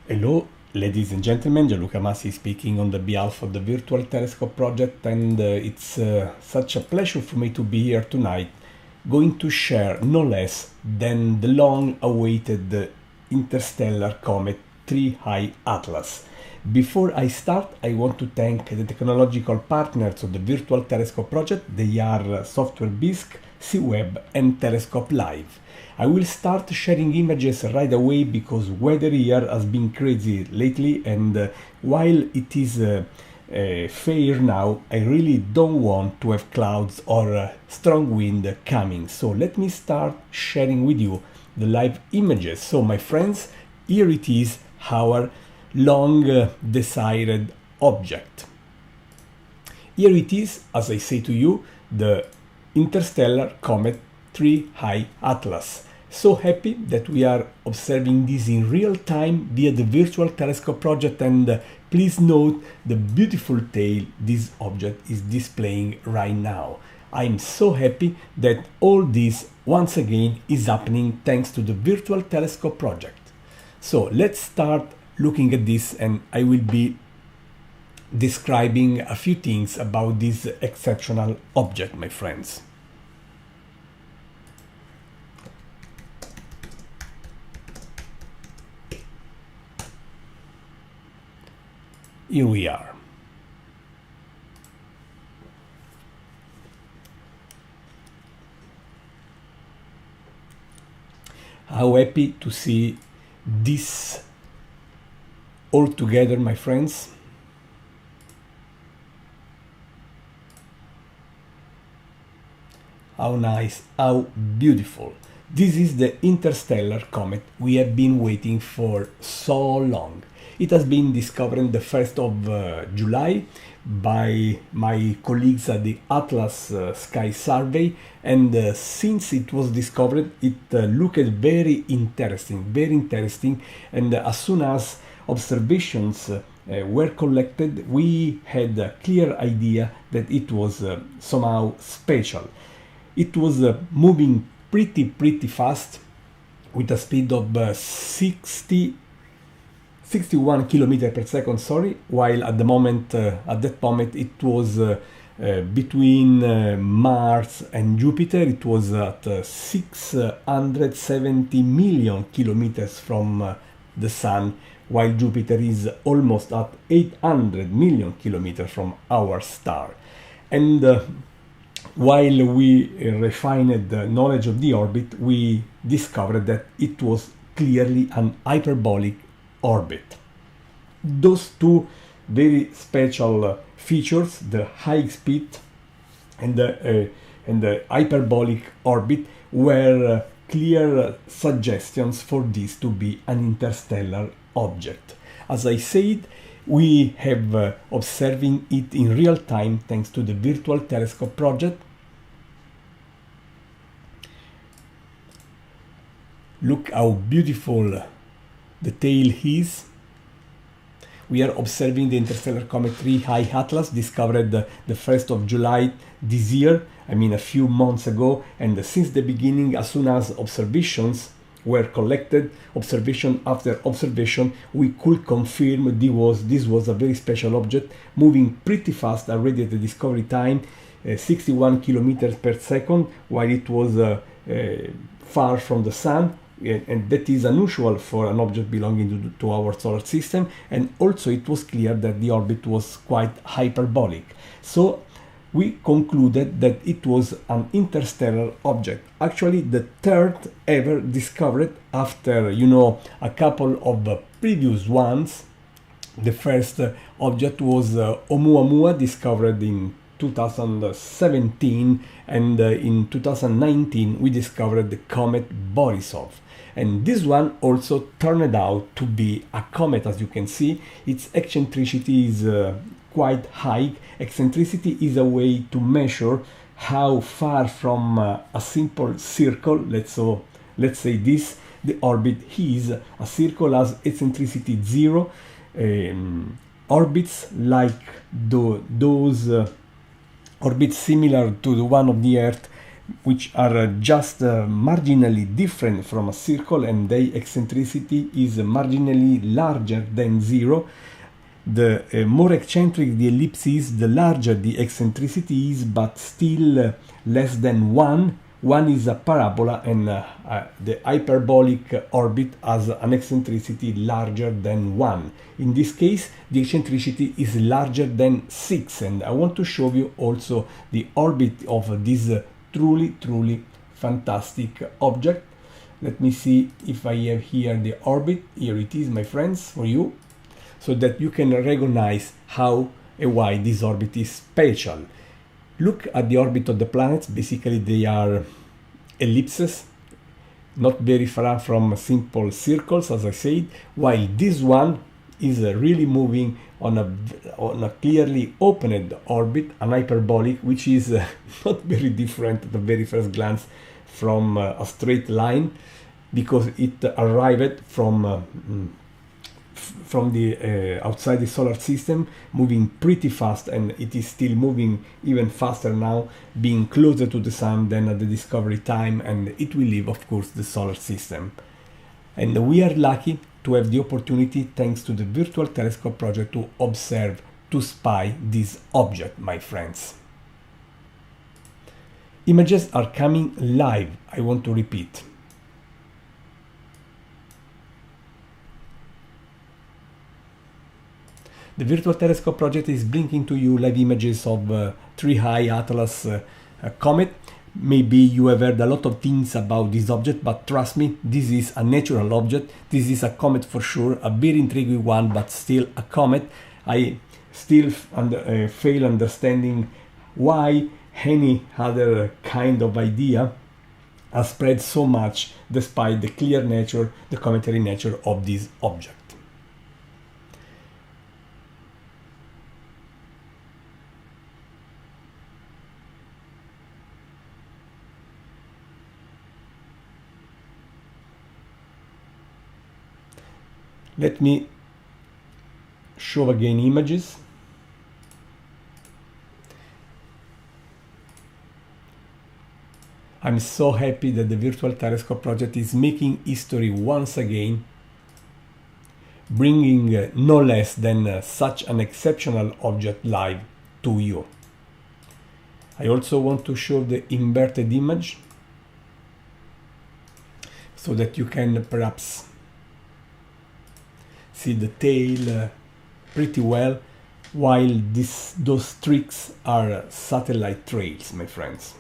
Hello, ladies and gentlemen, Gianluca Massi speaking on the behalf of the Virtual Telescope Project, and it's such a pleasure for me to be here tonight, going to share no less than the long-awaited interstellar comet 3I Atlas. Before I start, I want to thank the technological partners of the Virtual Telescope Project. They are Software Bisq, C-Web, and Telescope Live. I will start sharing images right away because weather here has been crazy lately, and while it is fair now, I really don't want to have clouds or strong wind coming. So let me start sharing with you the live images. So my friends, here it is, our long desired object. Here it is, as I say to you, the interstellar comet 3I Atlas. So happy that we are observing this in real time via the Virtual Telescope Project, and please note the beautiful tail this object is displaying right now. I'm so happy that all this once again is happening thanks to the Virtual Telescope Project. So let's start looking at this, and I will be describing a few things about this exceptional object, my friends. Here we are. How happy to see this all together, my friends. How nice, how beautiful. This is the interstellar comet we have been waiting for so long. It has been discovered the 1st of July by my colleagues at the Atlas Sky Survey, and since it was discovered, it looked very interesting, and as soon as observations were collected, we had a clear idea that it was somehow special. It was moving pretty fast with a speed of 61 kilometers per second, while at that moment it was between Mars and Jupiter. It was at 670 million kilometers from the Sun, while Jupiter is almost at 800 million kilometers from our star. And while we refined the knowledge of the orbit, we discovered that it was clearly an hyperbolic orbit. Those two very special features, the high speed and the hyperbolic orbit, were clear suggestions for this to be an interstellar object. As I said, we have observing it in real time thanks to the Virtual Telescope Project. Look how beautiful the tail is. We are observing the interstellar comet 3I Atlas, discovered the 1st of July this year, a few months ago, and since the beginning, as soon as observations were collected, observation after observation, we could confirm this was a very special object, moving pretty fast already at the discovery time, 61 kilometers per second, while it was far from the Sun. And that is unusual for an object belonging to our solar system, and also it was clear that the orbit was quite hyperbolic. So we concluded that it was an interstellar object, actually the third ever discovered after a couple of previous ones. The first object was Oumuamua, discovered in 2017, and in 2019 we discovered the comet Borisov. And this one also turned out to be a comet. As you can see, its eccentricity is quite high. Eccentricity is a way to measure how far from a simple circle, let's say this, the orbit is. A circle has eccentricity 0. Orbits like those orbits similar to the one of the Earth which are just marginally different from a circle, and their eccentricity is marginally larger than 0. The more eccentric the ellipse is, the larger the eccentricity is, but still less than 1. 1 is a parabola, and the hyperbolic orbit has an eccentricity larger than 1. In this case, the eccentricity is larger than 6, and I want to show you also the orbit of this truly fantastic object. Let me see if I have here the orbit. Here it is, my friends, for you, so that you can recognize how and why this orbit is special. Look at the orbit of the planets. Basically, they are ellipses, not very far from simple circles, as I said, while this one is really moving on a clearly opened orbit, an hyperbolic, which is not very different at the very first glance from a straight line, because it arrived from the outside the solar system, moving pretty fast, and it is still moving even faster now, being closer to the sun than at the discovery time, and it will leave, of course, the solar system. And we are lucky to have the opportunity, thanks to the Virtual Telescope project, to observe, to spy this object, my friends. Images are coming live, I want to repeat. The Virtual Telescope project is bringing to you live images of 3 High Atlas comet. Maybe you have heard a lot of things about this object, but trust me, this is a natural object. This is a comet for sure, a very intriguing one, but still a comet. I still fail understanding why any other kind of idea has spread so much despite the clear nature, the cometary nature of this object. Let me show again images. I'm so happy that the Virtual Telescope project is making history once again, bringing no less than such an exceptional object live to you. I also want to show the inverted image so that you can perhaps see the tail pretty well, while those streaks are satellite trails, my friends.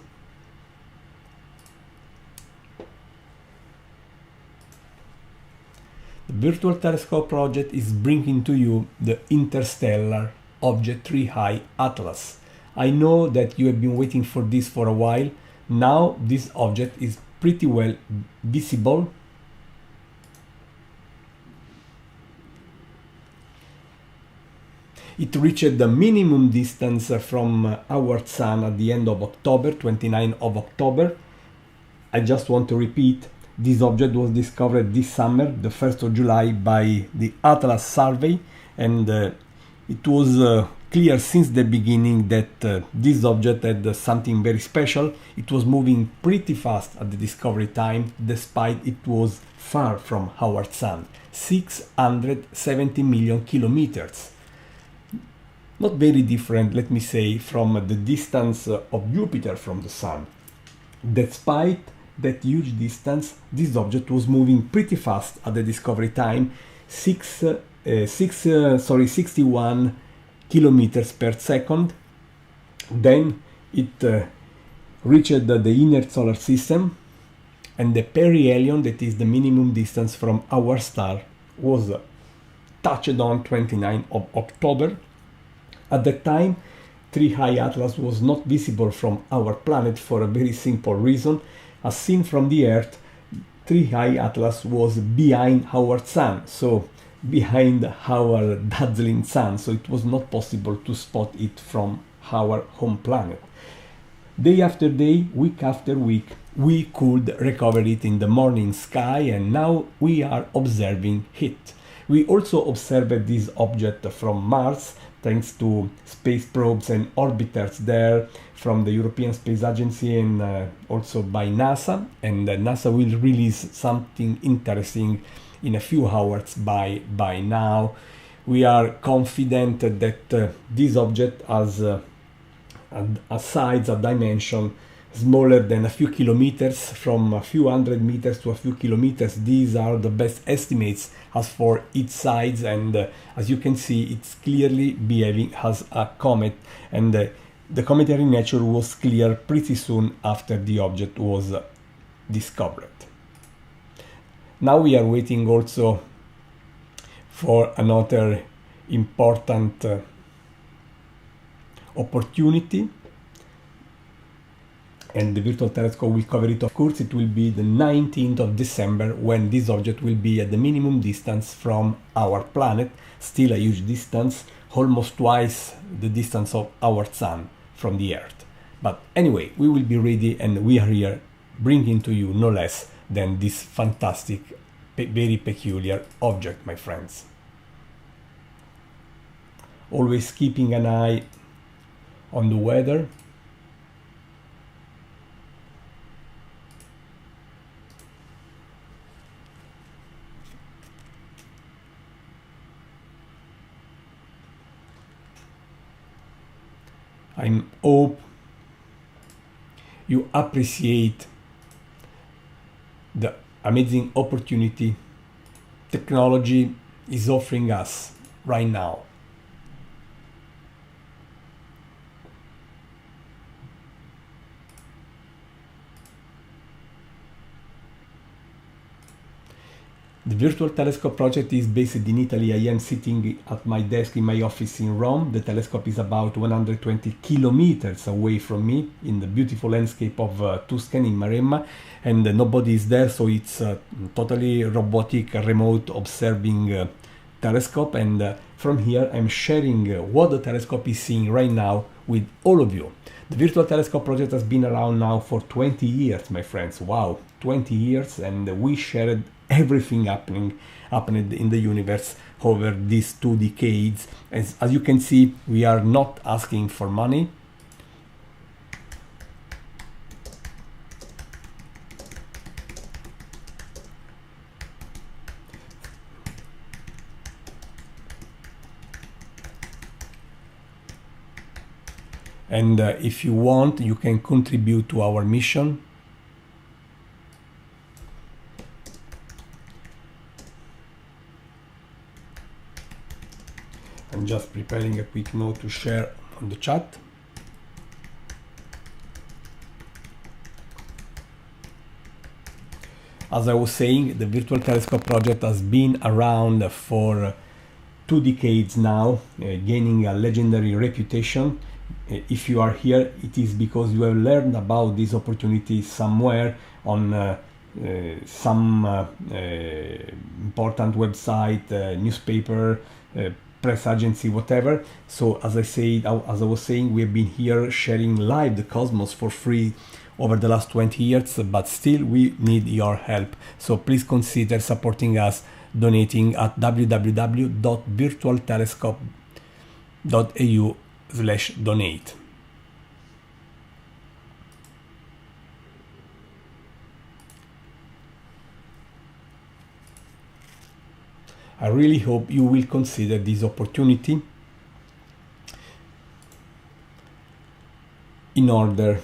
The Virtual Telescope project is bringing to you the Interstellar Object 3 High Atlas. I know that you have been waiting for this for a while. Now this object is pretty well visible. It reached the minimum distance from our sun at the end of October, 29 of October. I just want to repeat, this object was discovered this summer, the 1st of July, by the Atlas survey, and it was clear since the beginning that this object had something very special. It was moving pretty fast at the discovery time, despite it was far from our sun, 670 million kilometers. Not very different, let me say, from the distance of Jupiter from the Sun. Despite that huge distance, this object was moving pretty fast at the discovery time, 61 kilometers per second. Then it reached the inner solar system, and the perihelion, that is the minimum distance from our star, was touched on 29 of October. At that time, 3 High Atlas was not visible from our planet for a very simple reason. As seen from the Earth, 3 High Atlas was behind our sun, so behind our dazzling sun, so it was not possible to spot it from our home planet. Day after day, week after week, we could recover it in the morning sky, and now we are observing it. We also observed this object from Mars, thanks to space probes and orbiters there from the European Space Agency and also by NASA. And NASA will release something interesting in a few hours by now. We are confident that this object has a size, a dimension smaller than a few kilometers, from a few hundred meters to a few kilometers. These are the best estimates as for its size, and as you can see, it's clearly behaving as a comet, and the cometary nature was clear pretty soon after the object was discovered. Now we are waiting also for another important opportunity, and the virtual telescope will cover it. Of course, it will be the 19th of December when this object will be at the minimum distance from our planet, still a huge distance, almost twice the distance of our sun from the Earth. But anyway, we will be ready, and we are here bringing to you no less than this fantastic, very peculiar object, my friends. Always keeping an eye on the weather. I hope you appreciate the amazing opportunity technology is offering us right now. The Virtual Telescope project is based in Italy. I am sitting at my desk in my office in Rome. The telescope is about 120 kilometers away from me in the beautiful landscape of Tuscany in Maremma, and nobody is there, so it's a totally robotic, remote observing telescope, and from here I'm sharing what the telescope is seeing right now with all of you. The Virtual Telescope project has been around now for 20 years, my friends. Wow, 20 years, and we shared everything happened in the universe over these 2 decades. As you can see, we are not asking for money. And if you want, you can contribute to our mission. I'm just preparing a quick note to share on the chat. As I was saying, the Virtual Telescope project has been around for 2 decades now, gaining a legendary reputation. If you are here, it is because you have learned about this opportunity somewhere on some important website, newspaper, press agency, whatever. So as I was saying, we have been here sharing live the cosmos for free over the last 20 years, but still we need your help. So please consider supporting us, donating at www.virtualtelescope.eu/donate. I really hope you will consider this opportunity in order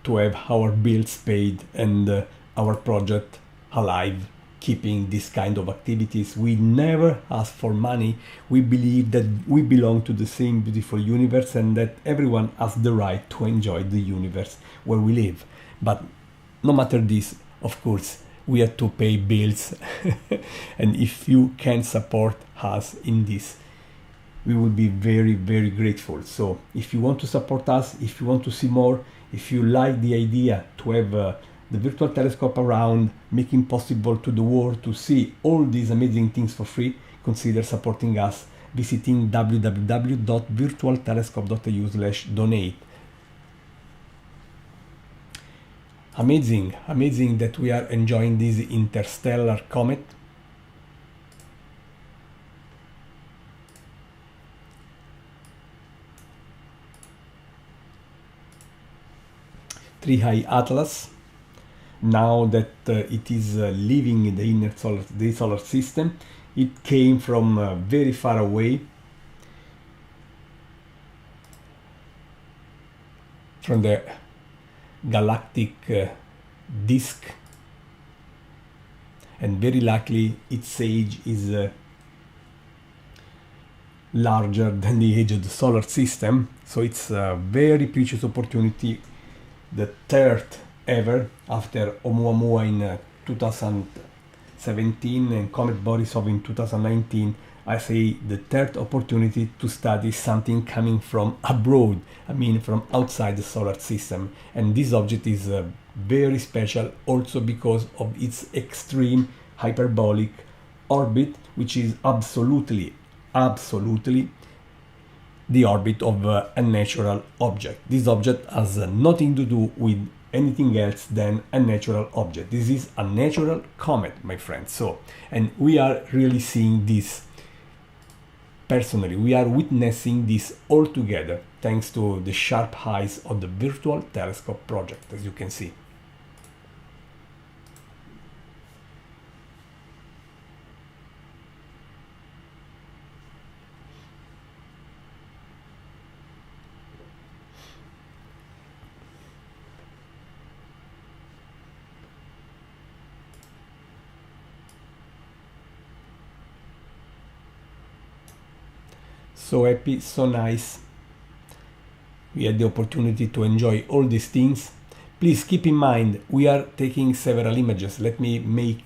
to have our bills paid and our project alive, keeping this kind of activities. We never ask for money. We believe that we belong to the same beautiful universe and that everyone has the right to enjoy the universe where we live. But no matter this, of course, we have to pay bills. And if you can support us in this, we will be very, very grateful. So if you want to support us, if you want to see more, if you like the idea to have the virtual telescope around, making possible to the world to see all these amazing things for free, consider supporting us visiting www.virtualtelescope.eu/donate. Amazing that we are enjoying this interstellar comet. 3i Atlas. Now that it is living in the the solar system, it came from very far away, from the galactic disk, and very likely its age is larger than the age of the solar system. So it's a very precious opportunity, the third ever after Oumuamua in 2017 and Comet Borisov in 2019. I say the third opportunity to study something coming from abroad, I mean from outside the solar system. And this object is very special also because of its extreme hyperbolic orbit, which is absolutely the orbit of a natural object. This object has nothing to do with anything else than a natural object. This is a natural comet, my friends. So, and we are really seeing this personally. We are witnessing this all together thanks to the sharp eyes of the Virtual Telescope project, as you can see. So happy, so nice. We had the opportunity to enjoy all these things. Please keep in mind we are taking several images. Let me make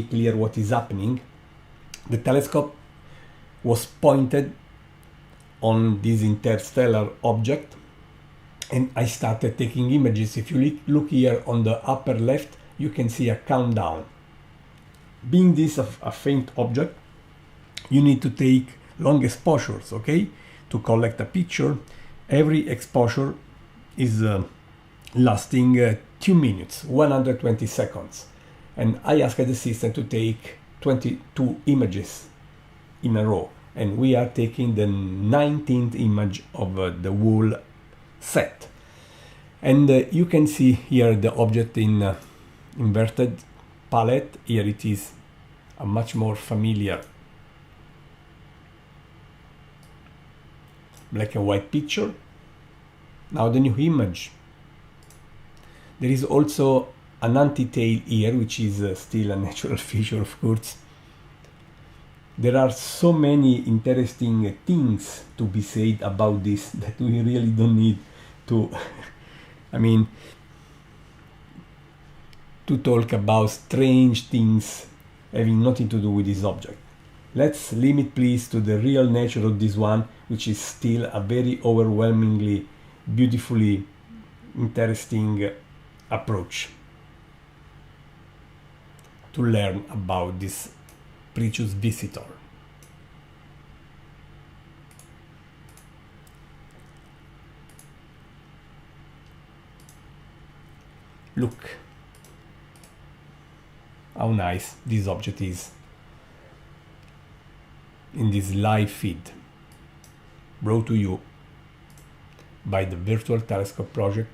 clear what is happening. The telescope was pointed on this interstellar object, and I started taking images. If you look here on the upper left, you can see a countdown. Being this a faint object, you need to take long exposures, okay, to collect a picture. Every exposure is lasting 2 minutes, 120 seconds. And I asked the system to take 22 images in a row. And we are taking the 19th image of the whole set. And you can see here the object in inverted palette. Here it is a much more familiar black and white picture. Now the new image. There is also an anti-tail here, which is still a natural feature, of course. There are so many interesting things to be said about this that we really don't need to I mean to talk about strange things having nothing to do with this object. Let's limit please to the real nature of this one, which is still a very overwhelmingly beautifully interesting approach to learn about this precious visitor. Look how nice this object is in this live feed brought to you by the Virtual Telescope project.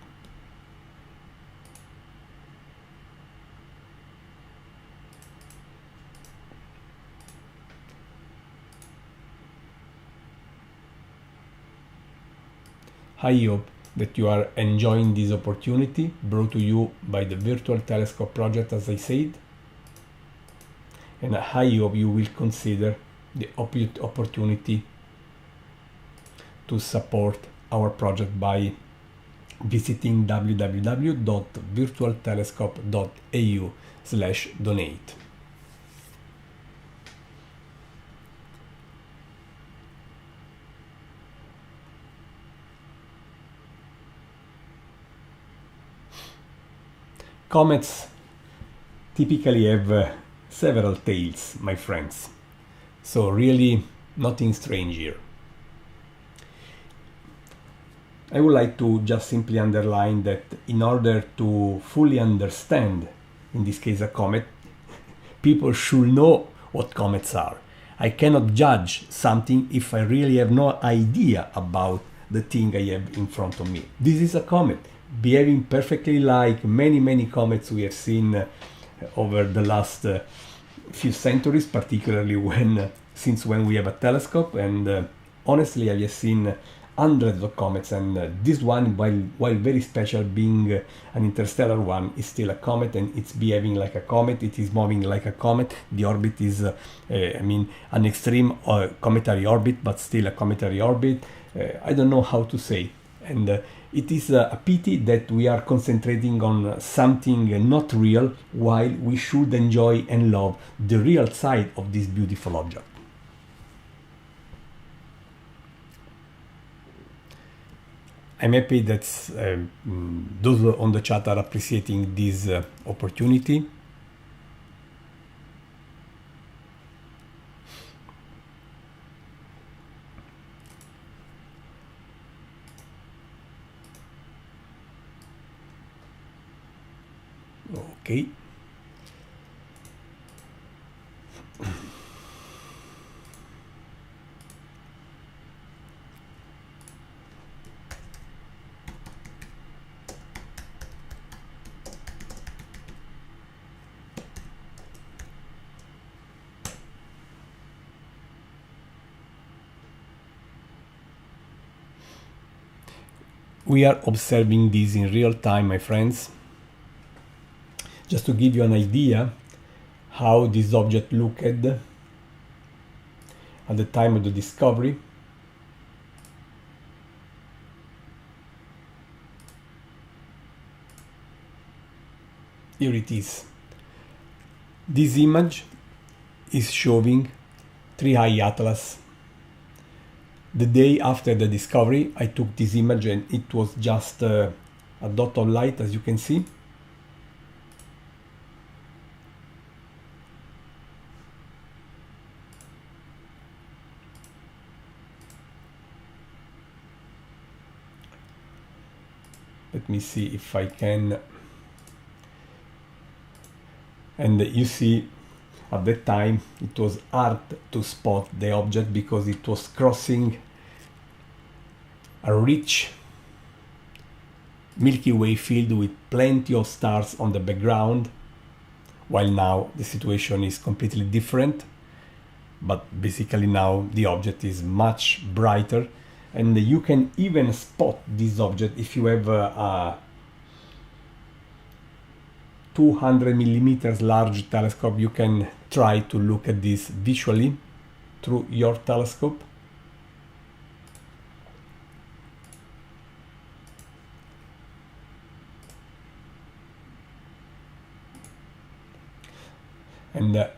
I hope that you are enjoying this opportunity brought to you by the Virtual Telescope project, as I said, and I hope you will consider the opportunity to support our project by visiting www.virtualtelescope.au/donate. Comets typically have several tails, my friends, so really nothing strange here. I would like to just simply underline that in order to fully understand, in this case a comet, people should know what comets are. I cannot judge something if I really have no idea about the thing I have in front of me. This is a comet. behaving perfectly like many comets we have seen over the last few centuries, particularly since when we have a telescope. And honestly, I have seen hundreds of comets, and this one, while very special, being an interstellar one, is still a comet, and it's behaving like a comet. It is moving like a comet. The orbit is, an extreme cometary orbit, but still a cometary orbit. I don't know how to say, and it is a pity that we are concentrating on something not real, while we should enjoy and love the real side of this beautiful object. I'm happy that those on the chat are appreciating this opportunity. Okay. We are observing this in real time, my friends. Just to give you an idea how this object looked at the time of the discovery. Here it is. This image is showing 3i Atlas. The day after the discovery, I took this image, and it was just a dot of light, as you can see. Let me see if I can. And you see, at that time, it was hard to spot the object because it was crossing a rich Milky Way field with plenty of stars on the background, while now the situation is completely different. But basically now the object is much brighter, and you can even spot this object if you have a 200 millimeters large telescope. You can try to look at this visually through your telescope. And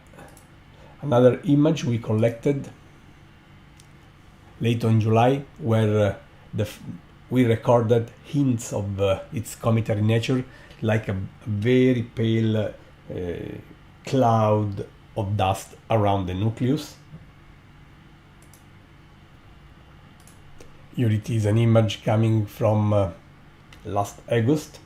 another image we collected late in July, where we recorded hints of its cometary nature, like a very pale cloud of dust around the nucleus. Here it is, an image coming from last August,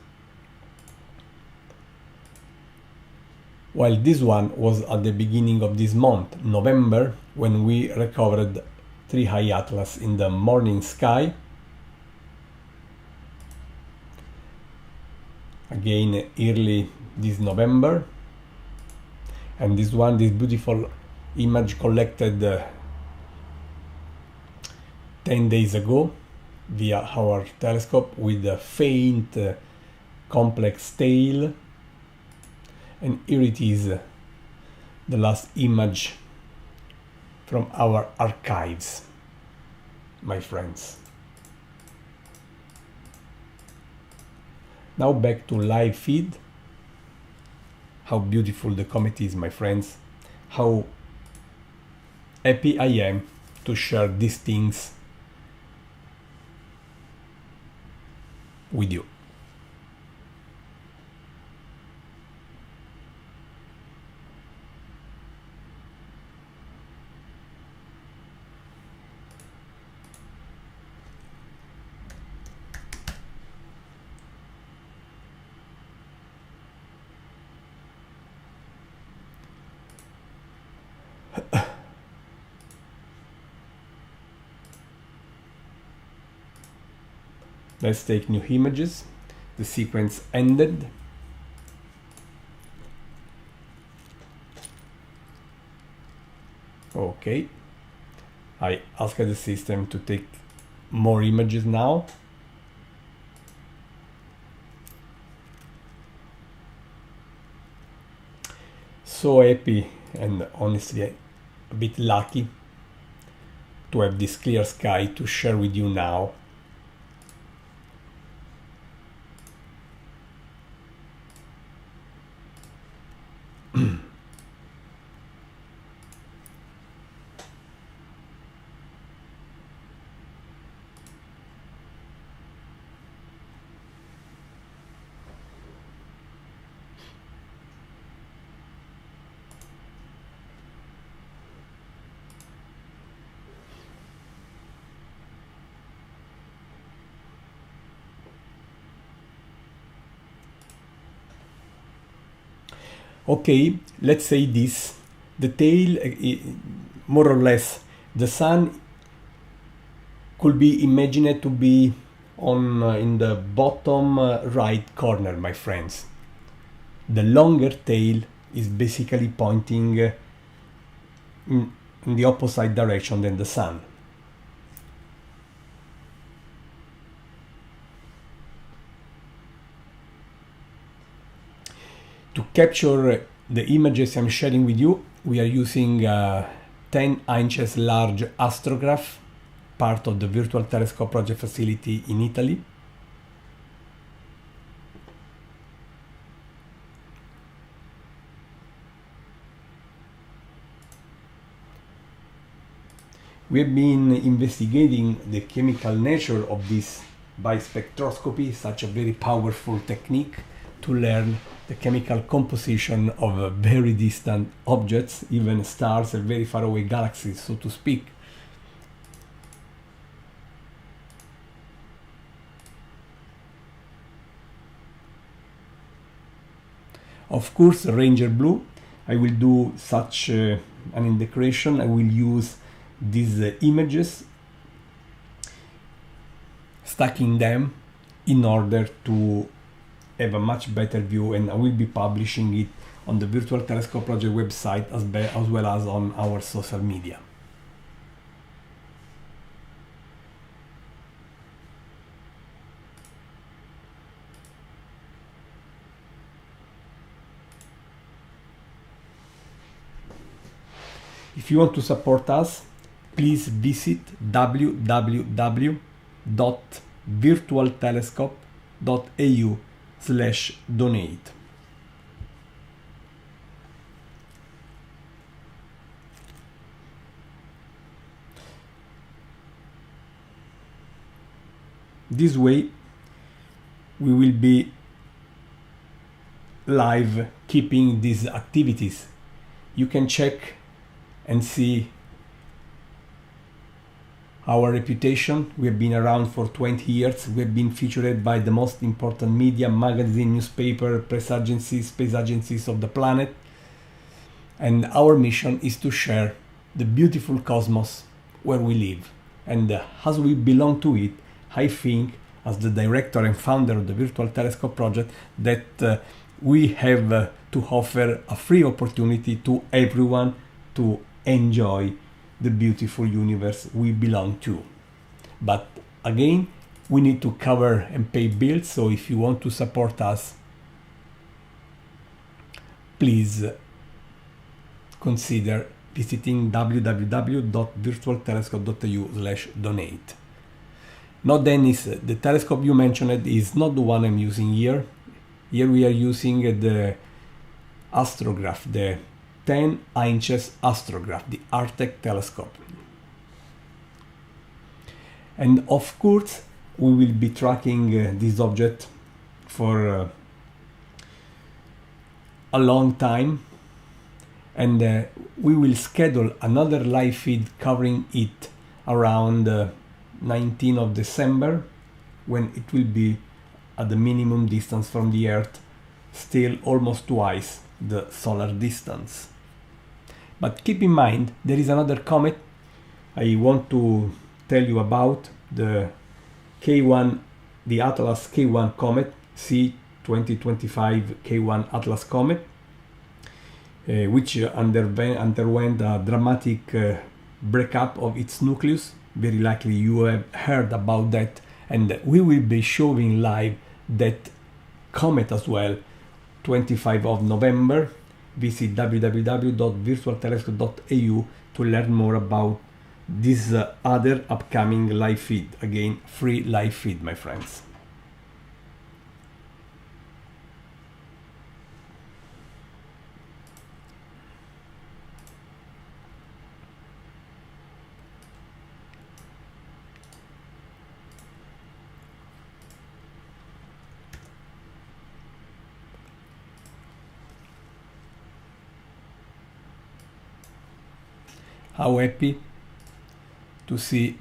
while this one was at the beginning of this month, November, when we recovered 3i Atlas in the morning sky. Again, early this November. And this one, this beautiful image collected 10 days ago via our telescope, with a faint complex tail. And here it is, the last image from our archives, my friends. Now back to live feed. How beautiful the comet is, my friends. How happy I am to share these things with you. Let's take new images. the sequence ended. Okay, I asked the system to take more images now. So happy and honestly a bit lucky to have this clear sky to share with you now. Okay, let's say this. The tail, more or less, the sun could be imagined to be on in the bottom right corner, my friends. The longer tail is basically pointing in the opposite direction than the sun. To capture the images I'm sharing with you, we are using a 10 inches large astrograph, part of the Virtual Telescope Project facility in Italy. We have been investigating the chemical nature of this by spectroscopy, such a very powerful technique to learn the chemical composition of very distant objects, even stars and very far away galaxies, so to speak. Of course, Ranger Blue, I will do such an integration. I will use these images, stacking them in order to have a much better view, and I will be publishing it on the Virtual Telescope Project website as well as on our social media. If you want to support us, please visit www.virtualtelescope.eu/donate. This way we will be live keeping these activities. You can check and see our reputation. We have been around for 20 years. We have been featured by the most important media, magazine, newspaper, press agencies, space agencies of the planet. And our mission is to share the beautiful cosmos where we live. And as we belong to it, I think, as the director and founder of the Virtual Telescope Project, that we have to offer a free opportunity to everyone to enjoy the beautiful universe we belong to. But again, we need to cover and pay bills, so if you want to support us, please consider visiting www.virtualtelescope.eu/donate. Now Dennis, the telescope you mentioned is not the one I'm using here. Here we are using the astrograph, the 10 inches astrograph, the Artec telescope. And of course, we will be tracking this object for a long time, and we will schedule another live feed covering it around 19th of December, when it will be at the minimum distance from the Earth, still almost twice the solar distance. But keep in mind, there is another comet I want to tell you about, the K1, the Atlas K1 comet. C 2025 K1 Atlas comet, which underwent a dramatic breakup of its nucleus. Very likely you have heard about that, and we will be showing live that comet as well, 25 of November. Visit www.virtualtelescope.eu to learn more about this other upcoming live feed. Again, free live feed, my friends. How happy to see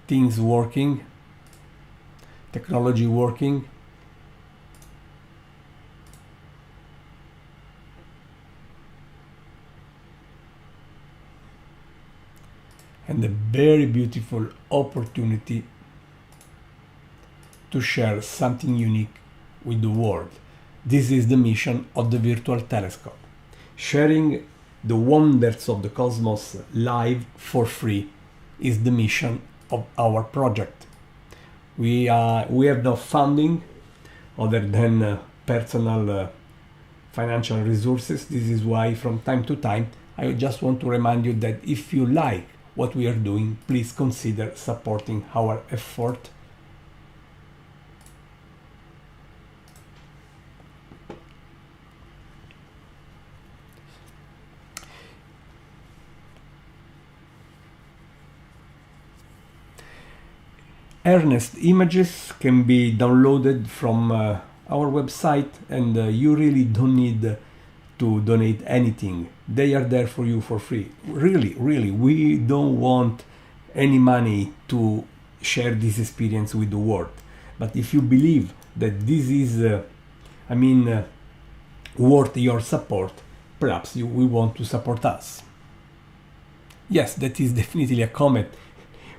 things working, technology working. And a very beautiful opportunity to share something unique with the world. This is the mission of the virtual telescope. Sharing the wonders of the cosmos live for free is the mission of our project. We have no funding other than personal financial resources. This is why from time to time I just want to remind you that if you like what we are doing, please consider supporting our effort. Earnest images can be downloaded from our website, and you really don't need to donate anything. They are there for you for free. Really, we don't want any money to share this experience with the world. But if you believe that this is, worth your support, perhaps you will want to support us. Yes, that is definitely a comet.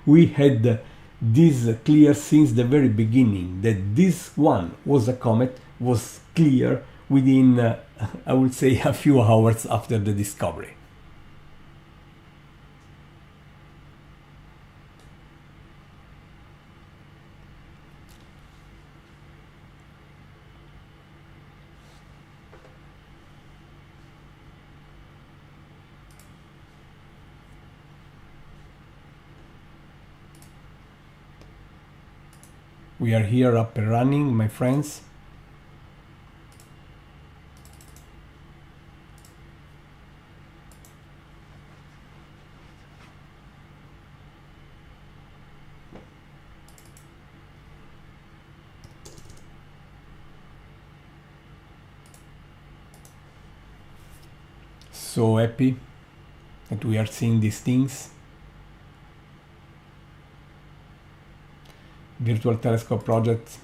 We had this clear since the very beginning. That this one was a comet was clear within, I would say, a few hours after the discovery. We are here up and running, my friends. So happy that we are seeing these things. Virtual Telescope project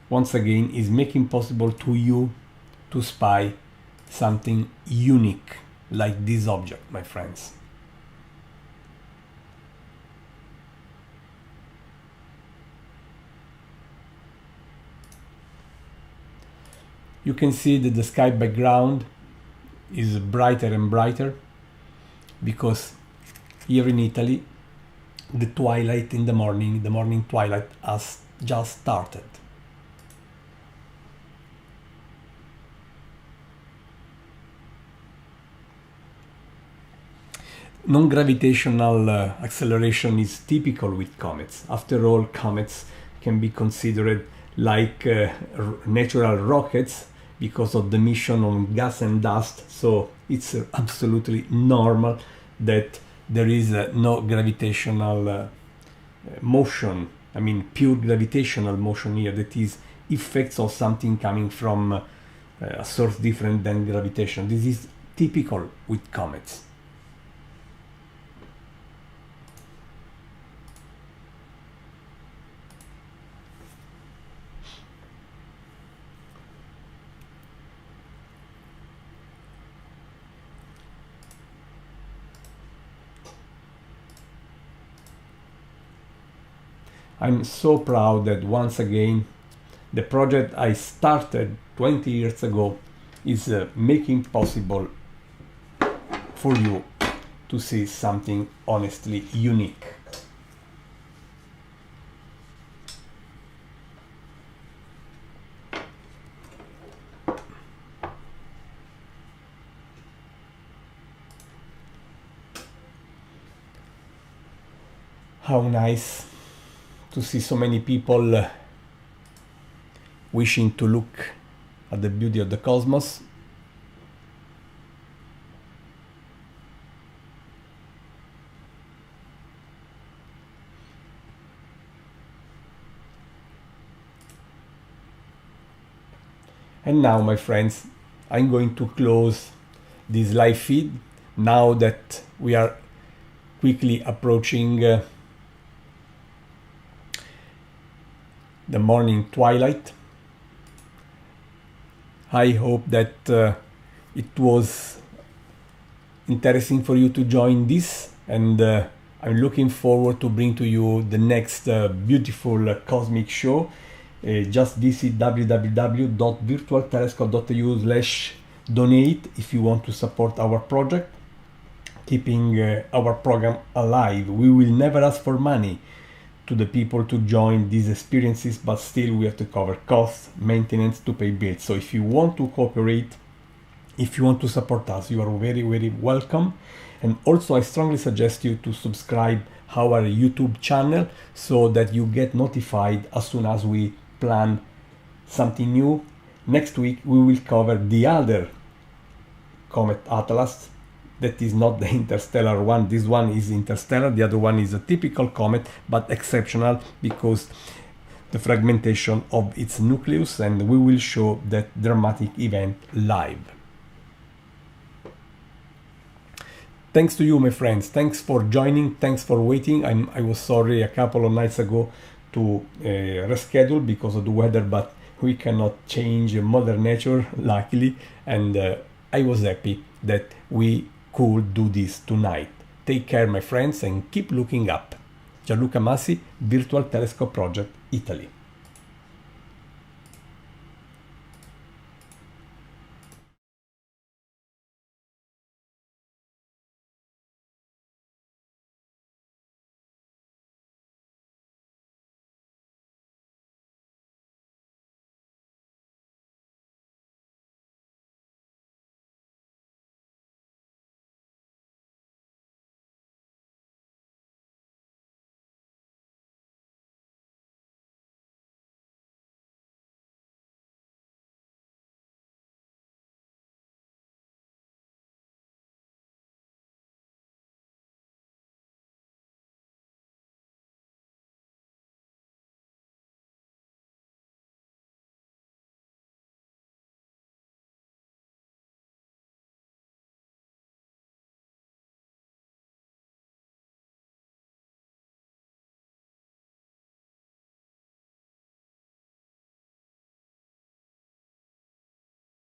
once again is making possible to you to spy something unique like this object, my friends. You can see that the sky background is brighter and brighter because here in Italy the twilight in the morning twilight has just started. Non-gravitational acceleration is typical with comets. After all, comets can be considered like natural rockets because of the emission of gas and dust, so it's absolutely normal that there is no gravitational motion, pure gravitational motion here, that is effects of something coming from a source different than gravitation. This is typical with comets. I'm so proud that once again the project I started 20 years ago is making possible for you to see something honestly unique. How nice to see so many people wishing to look at the beauty of the cosmos. And now, my friends, I'm going to close this live feed now that we are quickly approaching the morning twilight. I hope that it was interesting for you to join this, and I'm looking forward to bring to you the next beautiful cosmic show. Just visit www.virtualtelescope.eu/donate if you want to support our project, keeping our program alive. We will never ask for money to the people to join these experiences, but still we have to cover costs, maintenance, to pay bills. So if you want to cooperate, if you want to support us, you are very, very welcome. And also I strongly suggest you to subscribe our YouTube channel so that you get notified as soon as we plan something new. Next week we will cover the other Comet Atlas. That is not the Interstellar one. This one is Interstellar. The other one is a typical comet, but exceptional because the fragmentation of its nucleus, and we will show that dramatic event live. Thanks to you, my friends. Thanks for joining. Thanks for waiting. I was sorry a couple of nights ago to reschedule because of the weather, but we cannot change Mother Nature, luckily, and I was happy that we could do this tonight. Take care, my friends, and keep looking up. Gianluca Massi, Virtual Telescope Project, Italy.